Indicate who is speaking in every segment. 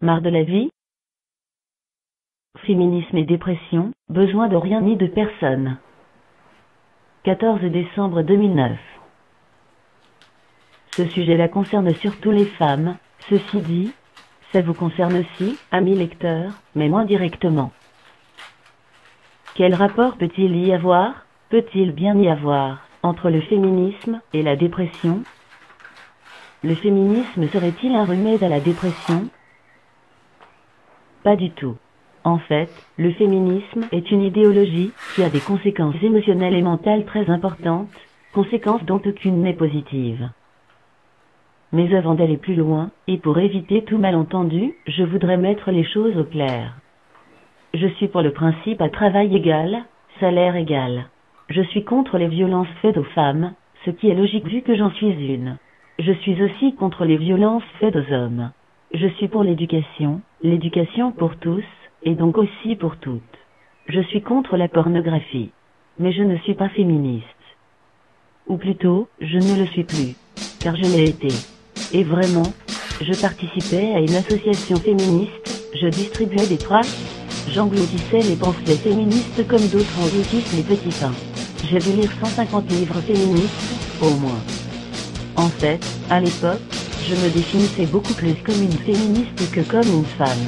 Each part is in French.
Speaker 1: Marre de la vie? Féminisme et dépression, besoin de rien ni de personne. 14 décembre 2009. Ce sujet-là concerne surtout les femmes, ceci dit, ça vous concerne aussi, amis lecteurs, mais moins directement. Quel rapport peut-il y avoir, peut-il bien y avoir, entre le féminisme et la dépression? Le féminisme serait-il un remède à la dépression? Pas du tout. En fait, le féminisme est une idéologie qui a des conséquences émotionnelles et mentales très importantes, conséquences dont aucune n'est positive. Mais avant d'aller plus loin, et pour éviter tout malentendu, je voudrais mettre les choses au clair. Je suis pour le principe à travail égal, salaire égal. Je suis contre les violences faites aux femmes, ce qui est logique vu que j'en suis une. Je suis aussi contre les violences faites aux hommes. Je suis pour l'éducation pour tous, et donc aussi pour toutes. Je suis contre la pornographie. Mais je ne suis pas féministe. Ou plutôt, je ne le suis plus. Car je l'ai été. Et vraiment, je participais à une association féministe, je distribuais des tracts, j'engloutissais les pamphlets féministes comme d'autres engloutissent les petits pains. J'ai dû lire 150 livres féministes, au moins. En fait, à l'époque, je me définissais beaucoup plus comme une féministe que comme une femme.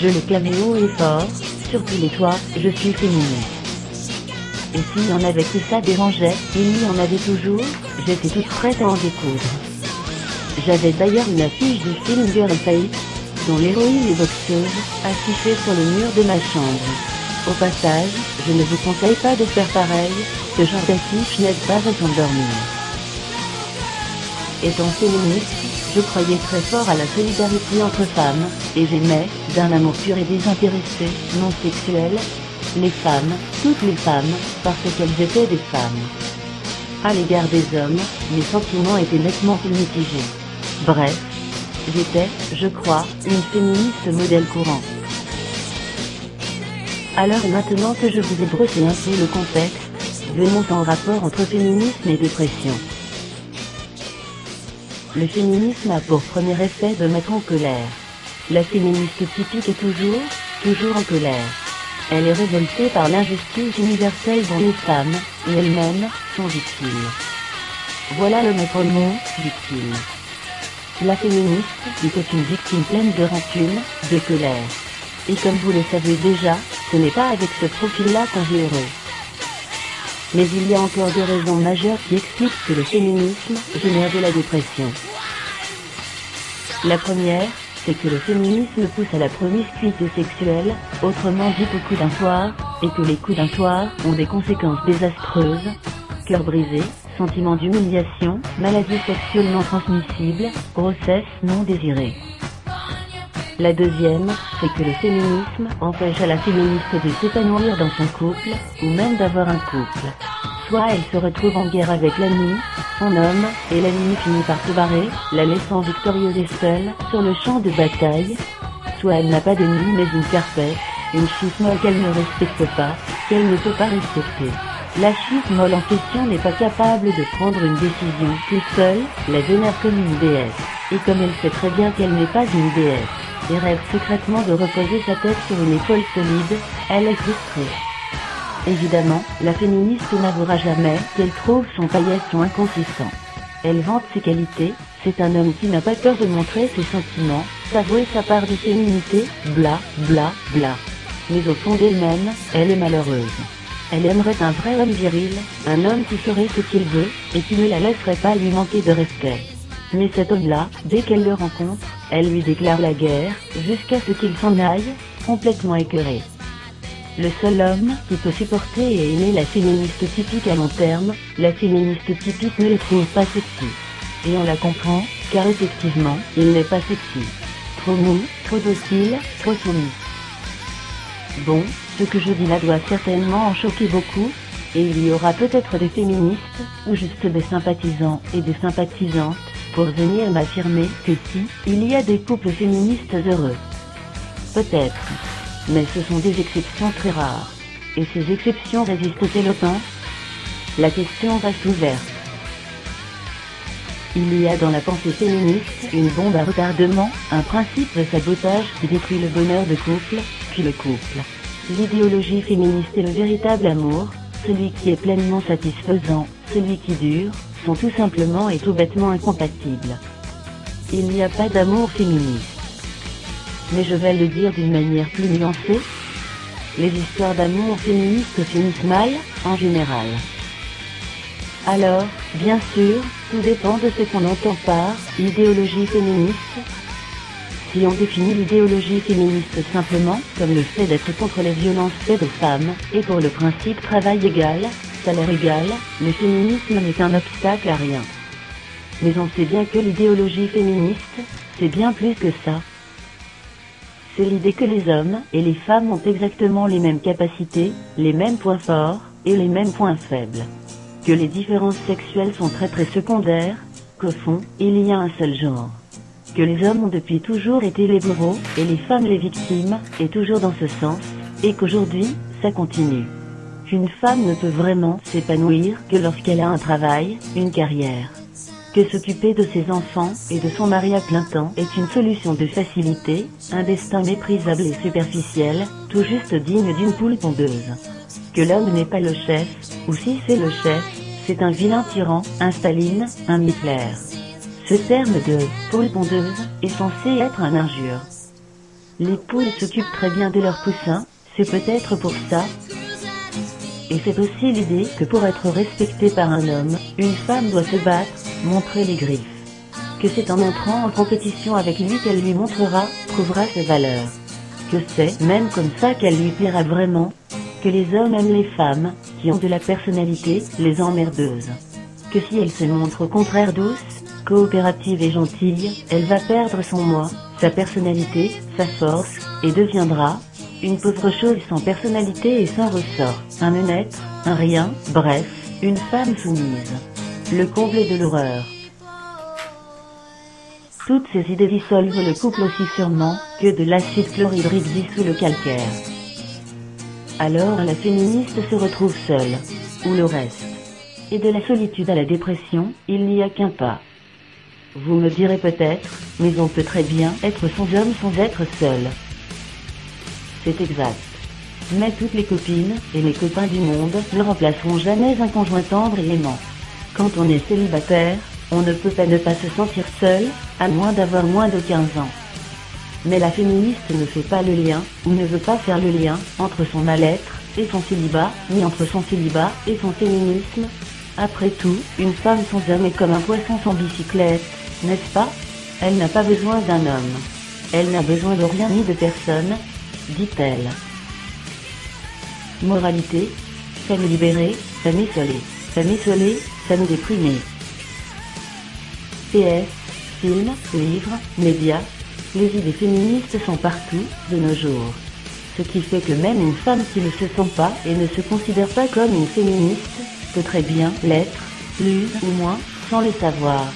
Speaker 1: Je le clamais haut et fort, sur tous les toits, je suis féministe. Et s'il y en avait qui ça dérangeait, il y en avait toujours, j'étais toute prête à en découdre. J'avais d'ailleurs une affiche du film Girl Fight, dont l'héroïne est boxeuse, affichée sur le mur de ma chambre. Au passage, je ne vous conseille pas de faire pareil, ce genre d'affiche n'aide pas à s'endormir. Étant féministe, je croyais très fort à la solidarité entre femmes, et j'aimais, d'un amour pur et désintéressé, non sexuel, les femmes, toutes les femmes, parce qu'elles étaient des femmes. À l'égard des hommes, mes sentiments étaient nettement plus mitigés. Bref, j'étais, je crois, une féministe modèle courant. Alors maintenant que je vous ai brossé un peu le contexte, venons en rapport entre féminisme et dépression. Le féminisme a pour premier effet de mettre en colère. La féministe typique est toujours en colère. Elle est révoltée par l'injustice universelle dont les femmes, et elles-mêmes, sont victimes. Voilà le maître mot, victime. La féministe est une victime pleine de rancune, de colère. Et comme vous le savez déjà, ce n'est pas avec ce profil-là qu'on vit heureux. Mais il y a encore deux raisons majeures qui expliquent que le féminisme génère de la dépression. La première, c'est que le féminisme pousse à la promiscuité sexuelle, autrement dit au coup d'un soir, et que les coups d'un soir ont des conséquences désastreuses, cœur brisé, sentiment d'humiliation, maladies sexuellement transmissibles, grossesse non désirée. La deuxième, c'est que le féminisme empêche à la féministe de s'épanouir dans son couple, ou même d'avoir un couple. Soit elle se retrouve en guerre avec l'ennemi, son homme, et l'ennemi finit par se barrer, la laissant victorieuse et seule, sur le champ de bataille. Soit elle n'a pas d'ennemi mais une carpette, une chiche molle qu'elle ne respecte pas, qu'elle ne peut pas respecter. La chiche molle en question n'est pas capable de prendre une décision toute seule, la vénère comme une déesse. Et comme elle sait très bien qu'elle n'est pas une déesse, et rêve secrètement de reposer sa tête sur une épaule solide, elle est frustrée. Évidemment, la féministe n'avouera jamais qu'elle trouve son paillasson inconsistant. Elle vante ses qualités, c'est un homme qui n'a pas peur de montrer ses sentiments, s'avouer sa part de féminité, bla, bla, bla. Mais au fond d'elle-même, elle est malheureuse. Elle aimerait un vrai homme viril, un homme qui ferait ce qu'il veut, et qui ne la laisserait pas lui manquer de respect. Mais cet homme-là, dès qu'elle le rencontre, elle lui déclare la guerre, jusqu'à ce qu'il s'en aille, complètement écœuré. Le seul homme qui peut supporter et aimer la féministe typique à long terme, la féministe typique ne le trouve pas sexy. Et on la comprend, car effectivement, il n'est pas sexy. Trop mou, trop docile, trop soumis. Bon, ce que je dis là doit certainement en choquer beaucoup, et il y aura peut-être des féministes, ou juste des sympathisants et des sympathisantes, pour venir m'affirmer que si, il y a des couples féministes heureux. Peut-être. Mais ce sont des exceptions très rares. Et ces exceptions résistent-elles au temps? La question reste ouverte. Il y a dans la pensée féministe une bombe à retardement, un principe de sabotage qui détruit le bonheur de couple, puis le couple. L'idéologie féministe et le véritable amour, celui qui est pleinement satisfaisant, celui qui dure, sont tout simplement et tout bêtement incompatibles. Il n'y a pas d'amour féministe. Mais je vais le dire d'une manière plus nuancée. Les histoires d'amour féministe finissent mal, en général. Alors, bien sûr, tout dépend de ce qu'on entend par idéologie féministe. Si on définit l'idéologie féministe simplement comme le fait d'être contre les violences faites aux femmes, et pour le principe travail égal, salaire égal, le féminisme n'est un obstacle à rien. Mais on sait bien que l'idéologie féministe, c'est bien plus que ça. C'est l'idée que les hommes et les femmes ont exactement les mêmes capacités, les mêmes points forts, et les mêmes points faibles. Que les différences sexuelles sont très secondaires, qu'au fond, il y a un seul genre. Que les hommes ont depuis toujours été les bourreaux, et les femmes les victimes, et toujours dans ce sens, et qu'aujourd'hui, ça continue. Qu'une femme ne peut vraiment s'épanouir que lorsqu'elle a un travail, une carrière. Que s'occuper de ses enfants, et de son mari à plein temps, est une solution de facilité, un destin méprisable et superficiel, tout juste digne d'une poule pondeuse. Que l'homme n'est pas le chef, ou si c'est le chef, c'est un vilain tyran, un Staline, un Hitler. Ce terme de « poule pondeuse » est censé être un injure. Les poules s'occupent très bien de leurs poussins, c'est peut-être pour ça. Et c'est aussi l'idée que pour être respectée par un homme, une femme doit se battre, montrer les griffes. Que c'est en entrant en compétition avec lui qu'elle lui montrera, prouvera ses valeurs. Que c'est même comme ça qu'elle lui plaira vraiment. Que les hommes aiment les femmes, qui ont de la personnalité, les emmerdeuses. Que si elle se montre au contraire douce, coopérative et gentille, elle va perdre son moi, sa personnalité, sa force, et deviendra une pauvre chose sans personnalité et sans ressort, un non-être, un rien, bref, une femme soumise. Le comble de l'horreur. Toutes ces idées dissolvent le couple aussi sûrement que de l'acide chlorhydrique dissout le calcaire. Alors la féministe se retrouve seule, ou le reste. Et de la solitude à la dépression, il n'y a qu'un pas. Vous me direz peut-être, mais on peut très bien être sans homme sans être seul. C'est exact. Mais toutes les copines et les copains du monde ne remplaceront jamais un conjoint tendre et aimant. Quand on est célibataire, on ne peut pas ne pas se sentir seul, à moins d'avoir moins de 15 ans. Mais la féministe ne fait pas le lien, ou ne veut pas faire le lien, entre son mal-être et son célibat, ni entre son célibat et son féminisme. Après tout, une femme sans homme est comme un poisson sans bicyclette, n'est-ce pas? Elle n'a pas besoin d'un homme. Elle n'a besoin de rien ni de personne, dit-elle. Moralité, femme libérée, femme isolée. Femme isolée, femme déprimée. PS, films, livres, médias, les idées féministes sont partout, de nos jours. Ce qui fait que même une femme qui ne se sent pas et ne se considère pas comme une féministe, peut très bien l'être, plus ou moins, sans le savoir.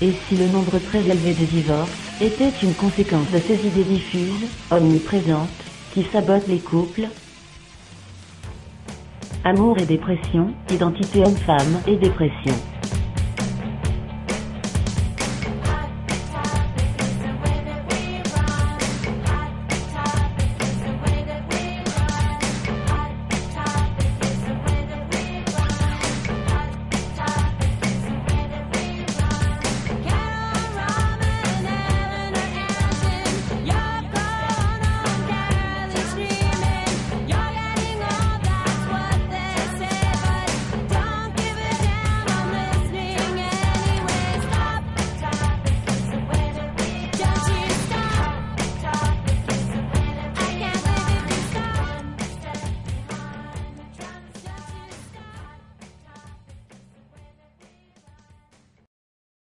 Speaker 1: Et si le nombre très élevé de divorces était une conséquence de ces idées diffuses, omniprésentes, qui sabotent les couples? Amour et dépression, identité homme-femme et dépression.